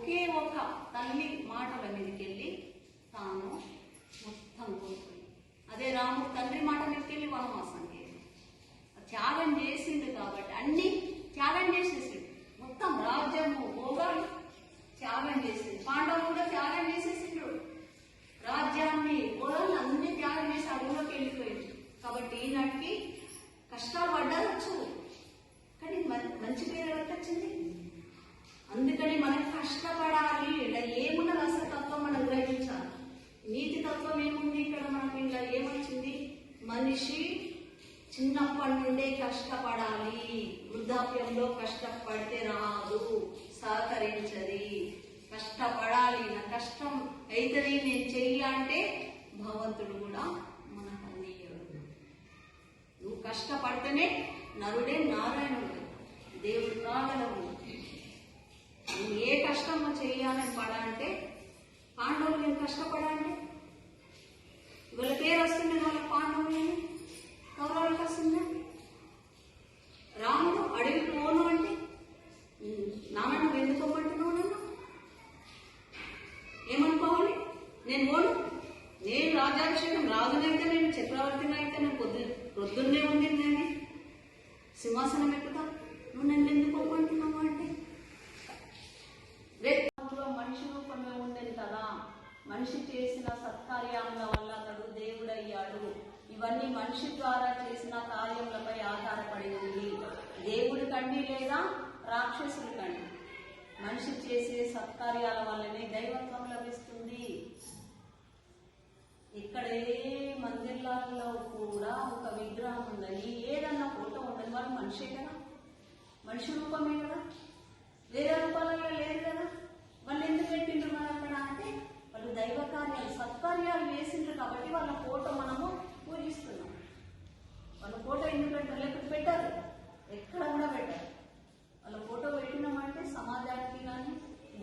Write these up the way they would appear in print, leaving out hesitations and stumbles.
ఒకే ఒక తల్లి మాటల మీదకి వెళ్ళి తాను మొత్తం కోల్పోయి, అదే రాముడు తండ్రి మాట మీదకి వెళ్ళి వనవాసానికి త్యాగం చేసిండు కాబట్టి అన్ని త్యాగం చేసేసిండు. మొత్తం రాజ్యము భోగాలు త్యాగం చేసిండు. పాండవులు కూడా త్యాగం చేసేసిండు. రాజ్యాన్ని భోగాలు అన్ని త్యాగం చేసి అడుగులోకి వెళ్ళిపోయింది. కాబట్టి ఈనాటికి కష్టాలు పడ్డవచ్చు, కానీ మంచి పేరు ఎవరికి వచ్చింది? అందుకని మనం కష్టపడాలి. ఇలా ఏమున్న రసతత్వం మనం గ్రహించాలి. నీతి తత్వం ఏముంది ఇక్కడ? మనకి ఇలా ఏమొచ్చింది? మనిషి చిన్నప్పటి నుండే కష్టపడాలి. వృద్ధాప్యంలో కష్టపడితే రాదు, సహకరించది. కష్టపడాలి. నా కష్టం అయితేనే నేను చెయ్యాలంటే భగవంతుడు కూడా మనకు అన్నయ్యడు. నువ్వు కష్టపడితేనే నరుడే నారాయణుడు, దేవుడు కాగలవు. నువ్వు ఏ కష్టం చెయ్యాలని పడాలంటే పాండవులు నేను కష్టపడాలంటే వీళ్ళ పేరు వస్తుంది, వాళ్ళ పాండవులు కౌరవులకు వస్తుందా? రాముడు అడవికి పోను అంటే నాన్న నువ్వు ఎందుకు పోమంటున్నావు? నన్ను ఏమనుకోవాలి? నేను పోను, నేను రాజాభిషేకం రాజునైతే నేను చక్రవర్తిని అయితే నేను పొద్దున్నే ఉంది, నేను సింహాసనం ఎక్కుతా, నువ్వు నన్ను ఎందుకు పోమంటున్నావు అంటే మనిషి రూపంలో ఉండేది కదా. మనిషి చేసిన సత్కార్యాల వల్ల అతడు దేవుడయ్యాడు. ఇవన్నీ మనిషి ద్వారా చేసిన కార్యములపై ఆధారపడి ఉంది. దేవుడి కండి లేదా రాక్షసుడి కండి మనిషి చేసే సత్కార్యాల వల్లనే దైవత్వం లభిస్తుంది. ఇక్కడ ఏ మందిర్లలో కూడా ఒక విగ్రహం ఉందని, ఏదన్నా ఫోటో ఉండని, వాళ్ళు మనిషే కదా, మనిషి రూపమే కదా, వేరే రూపాలలో లేదు కదా. వాళ్ళు ఎందుకు పెట్టిండ్రు మన అక్కడ అంటే వాళ్ళు దైవ కార్యాలు సత్కార్యాలు వేసిండ్రు కాబట్టి వాళ్ళ ఫోటో మనము పూజిస్తున్నాం. వాళ్ళ ఫోటో ఎందుకు పెట్టారు? లేకపోతే పెట్టారు, ఎక్కడ కూడా పెట్టారు. వాళ్ళ ఫోటో పెట్టినామంటే సమాజానికి కానీ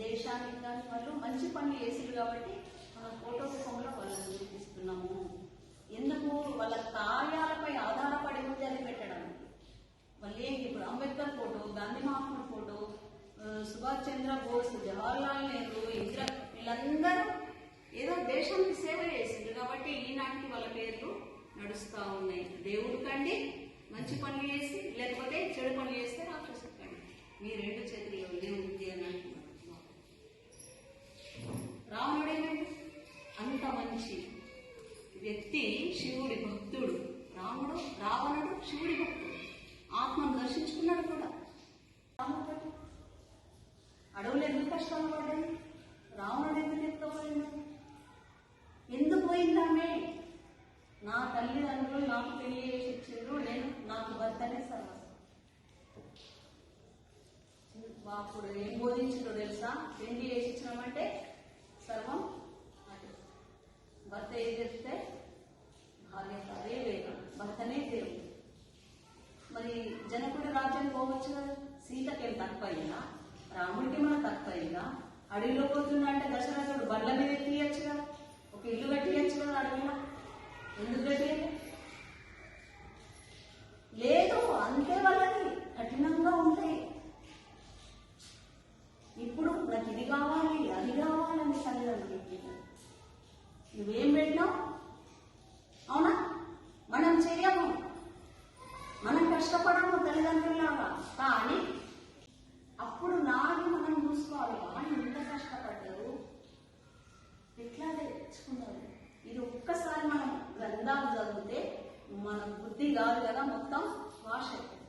దేశానికి కానీ వాళ్ళు మంచి పనులు చేసిండ్రు కాబట్టి మన ఫోటో రూపంలో వాళ్ళని చూపిస్తున్నాము. ఎందుకు? వాళ్ళ కార్యాలపై ఆధారపడి ఉంది అది పెట్టడం. వాళ్ళు ఏంటి? ఇప్పుడు అంబేద్కర్ ఫోటో, గాంధీ మహాత్ముడి ఫోటో, సుభాష్ చంద్ర బోస్, జవహర్లాల్ నెహ్రూ, ఇందిరా, వీళ్ళందరూ ఏదో దేశానికి సేవ చేసిండ్రు కాబట్టి ఈనాటికి వాళ్ళ పేర్లు నడుస్తూ ఉన్నాయి. దేవుడు కండి మంచి పనులు చేసి, లేకపోతే చెడు పనులు చేస్తే రాక్షసుడు కండి. మీ రెండు చేతుల్లో దేవుడి అని అంటున్నారు. రావణుడు ఏమండి? అంత మంచి వ్యక్తి, శివుడి భక్తుడు. రావణుడు శివుడి భక్తుడు, ఆత్మను దర్శించుకున్నాడు కూడా. అడవులు ఎందుకు కష్టాలు పడ్డాయి? రావణుడు ఎందుకు ఎత్తుకోపోయింది? ఎందుకు పోయిందామే? నా తల్లిదండ్రులు నాకు పెళ్లి చేసి ఇచ్చిండ్రు, నేను నాకు భర్తనే సర్వస్వం. అప్పుడు ఏం బోధించిండ్రో తెలుసా? పెళ్లి చేసి ఇచ్చినామంటే సర్వం అదే. భర్త ఏం చెప్తే భార్య అదే లేదు, భర్తనే దేవుడు. మరి జనకుడి రాజ్యానికి పోవచ్చు కదా. సీతకేం తక్కువ అయిందా? రాముడికి మన తక్కువ అయిందా? అడవిలో పోతున్నా అంటే దశరథుడు బండ్ల మీద ఎత్తియచ్చు కదా, ఒక ఇల్లు కట్టియచ్చు కదా అడవిలో. ఎందుకు కట్టియలేదు? లేదు, అంతే వాళ్ళకి కఠినంగా ఉంటాయి. ఇప్పుడు నాకు ఇది కావాలి అది కావాలని తల్లిదండ్రులు నువ్వేం పెట్టినావు? అవునా? మనం చెయ్యము, మనం కష్టపడము తల్లిదండ్రులాగా. కానీ అప్పుడు నాడు మనం చూసుకోవాలి, వాళ్ళు ఎంత కష్టపడ్డారు, ఎట్లా తెచ్చుకున్నారు. ఇది ఒక్కసారి మనం గ్రంథాలు చదివితే మన బుద్ధి కాదు కదా, మొత్తం వాష్ అవుతుంది.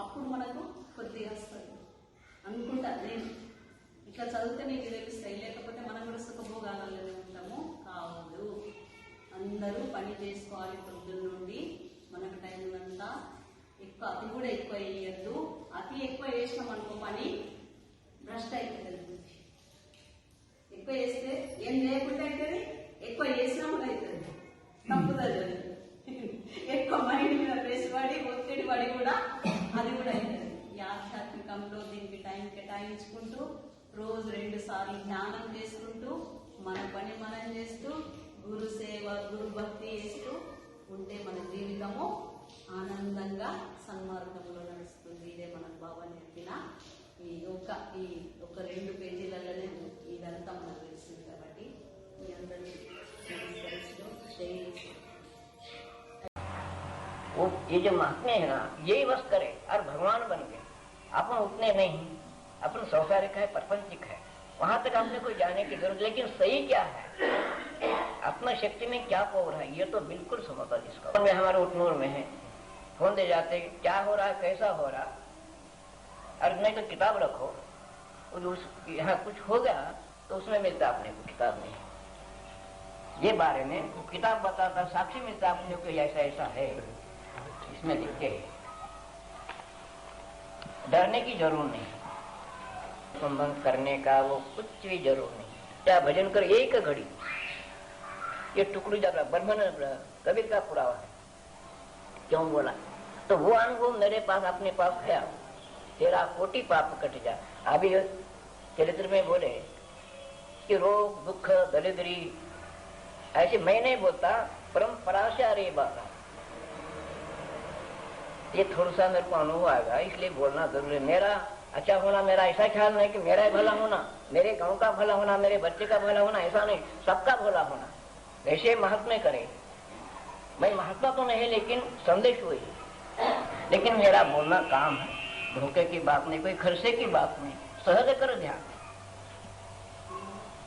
అప్పుడు మనకు కొద్దిగా వస్తుంది అనుకుంటా. నేను ఇట్లా చదివితే నీకు తెలుస్తాయి, లేకపోతే మనం కూడా సుఖభోగాలలోనే ఉంటాము. కావద్దు, అందరూ పని చేసుకోవాలి పొద్దున్న నుండి. మనకు టైం అంతా ఎక్కువ, అతి కూడా ఎక్కువ వేయద్దు. అతి ఎక్కువ వేసినాం అనుకో పని భ్రష్ట అవుతుంది. ఎక్కువ వేస్తే ఏం లేకుండా అవుతుంది, ఎక్కువ వేసినా కూడా అవుతుంది, తప్పుతుంది. ఎక్కువ మైండ్ మీద ప్రెస్ పడి ఒత్తిడి పడి కూడా అది కూడా అవుతుంది. ఈ ఆధ్యాత్మికంలో దీనికి టైం కేటాయించుకుంటూ రోజు 2 సార్లు ధ్యానం చేసుకుంటూ మన పని మనం చేస్తూ గురు సేవ గురు భక్తి చేస్తూ ఉంటే మన జీవితము ఆనందంగా సన్మార్గంలో నడుస్తుంది. ఇదే మనకు బాబా నేర్పిన ఈ ఒక ఒక 2 పేజీలలోనే ఇదంతా మనకు తెలిసింది కాబట్టి మీ అందరినీ నమస్కరిస్తూ జై वो ये जो महात्मा है ना यही बस करे और भगवान बन गए। अपन उतने नहीं, अपन संसारिक है, प्रपंचिक है, वहां तक आपने कोई जाने की जरूरत। लेकिन सही क्या है, आत्मशक्ति में क्या पावर है, ये तो बिल्कुल समझता जिसका में हमारे उठनूर में है। फोन दे जाते क्या हो रहा है, कैसा हो रहा, और नहीं तो किताब रखो, यहाँ कुछ हो गया तो उसमें मिलता अपने को किताब नहीं, ये बारे में किताब बताता, साक्षी मिलता अपने को ऐसा ऐसा है, इसमें लिखे। डरने की जरूर नहीं, संबंध करने का वो कुछ भी जरूर नहीं। क्या भजन कर एक घड़ी, ये टुकड़ी जाता ब्रह्मन कबीर का पुरावा है। क्यों बोला तो वो अनुभव मेरे पास अपने पास है। तेरा कोटि पाप कट जा। अभी चरित्र में बोले कि रोग दुख दरिद्री ऐसे मैं नहीं बोलता, परंपरा से आ रही बात। ये थोड़ा सा मेरे को अनुभव आएगा, इसलिए बोलना जरूरी है। मेरा अच्छा होना, मेरा ऐसा ख्याल नहीं कि मेरा भला होना, मेरे गांव का भला होना, मेरे बच्चे का भला होना, ऐसा नहीं, सबका भला होना। वैसे महात्मा करे, मैं महात्मा तो नहीं लेकिन संदेश हुई, लेकिन मेरा बोलना काम है, धोखे की बात नहीं, कोई खर्चे की बात नहीं, सहज कर ध्यान।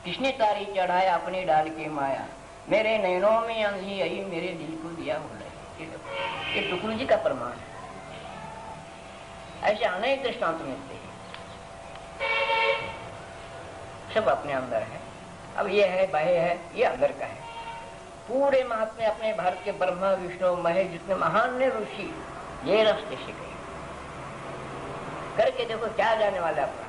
किसने तारी चढ़ाया अपनी डाल की माया, मेरे नैनों में अंधी आई, मेरे दिल को दिया बोले। ये टुकड़ू जी का प्रमाण है। ऐसे अनेक दृष्टांत मिलते हैं, सब अपने अंदर है। अब ये है बाह्य है, ये अंदर का है। पूरे महात्मा अपने भारत के ब्रह्मा विष्णु महेश जितने महान ने ऋषि ये रास्ते सीखे। करके देखो क्या जाने वाला आपका।